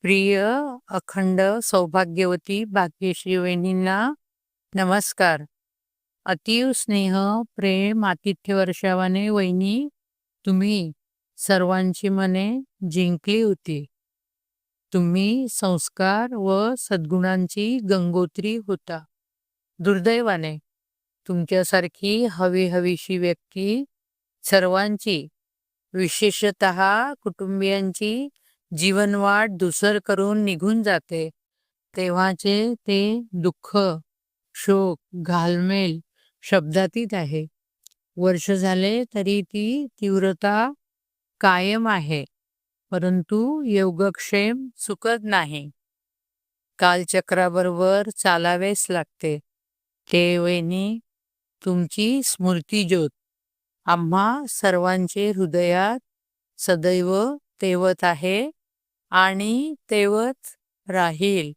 प्रिय अखंड सौभाग्यवती भाग्यश्री वहिनींना नमस्कार. अतीव स्नेह, प्रेम, आतिथ्य वर्षावाने वहिनी तुम्ही सर्वांची मने जिंकली होती. तुम्ही संस्कार व सद्गुणांची गंगोत्री होता. दुर्दैवाने तुमच्यासारखी हवीशी व्यक्ती सर्वांची, विशेषतः कुटुंबियांची जीवनवाट धूसर करून निघून जाते. तेव्हाचे ते दुःख, शोक, घालमेल शब्दातीत आहे. वर्ष झाले तरी ती तीव्रता कायम आहे, परंतु योगक्षेम चुकत नाही. कालचक्राबरोबर चालावेच लागते. ते वहिनी तुमची स्मृतिज्योत आम्हा सर्वांचे हृदयात सदैव तेवत आहे आणि तेवत राहील.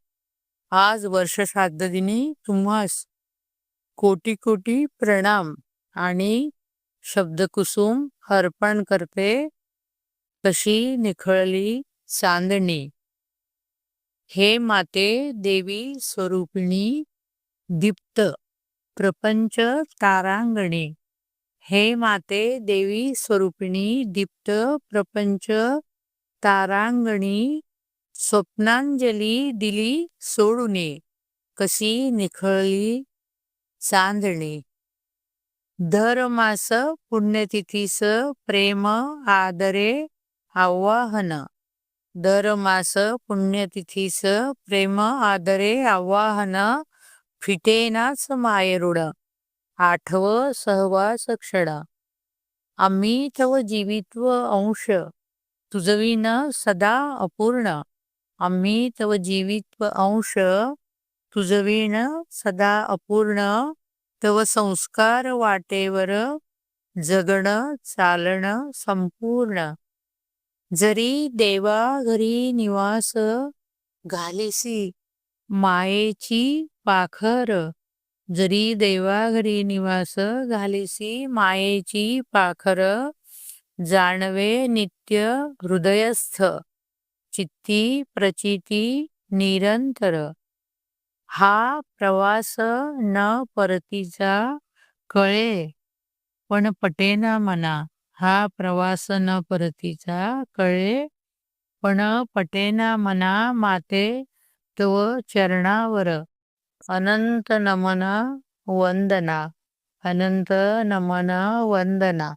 आज वर्षश्राद्ध दिनी तुम्हास कोटी कोटी प्रणाम आणि शब्दकुसुम अर्पण करते. कशी निखळली चांदणी, हे माते देवी स्वरूपिणी, दीप्त प्रपंच तारांगणी. हे माते देवी स्वरूपिणी, दीप्त प्रपंच तारांगणी. स्वप्नांजली दिली सोडूने, कशी निखळली चांदणी. दरमास पुण्यतिथीस प्रेम आदरे आवाहन. दरमास पुण्यतिथीस प्रेम आदरे आवाहन. फिटेनाच मायरूढ, आठव सहवास क्षण. आम्ही तव जीवित्व अंश, तुझविन सदा अपूर्ण. आम्ही तव जीवित्व अंश, तुझविन सदा अपूर्ण. तव संस्कार वाटेवर जगण चालण संपूर्ण. जरी देवा घरी निवास घालिसी मायेची पाखर. जरी देवा घरी निवास घालिसी मायेची पाखर. जाणवे नित्य हृदयस्थ, चित्ती प्रचिती निरंतर. हा प्रवास न परतीचा कळे पण पटेना मना. हा प्रवास न परतीचा कळे पण पटेना मना. माते तव चरणावर अनंत नमन वंदना. अनंत नमन वंदना.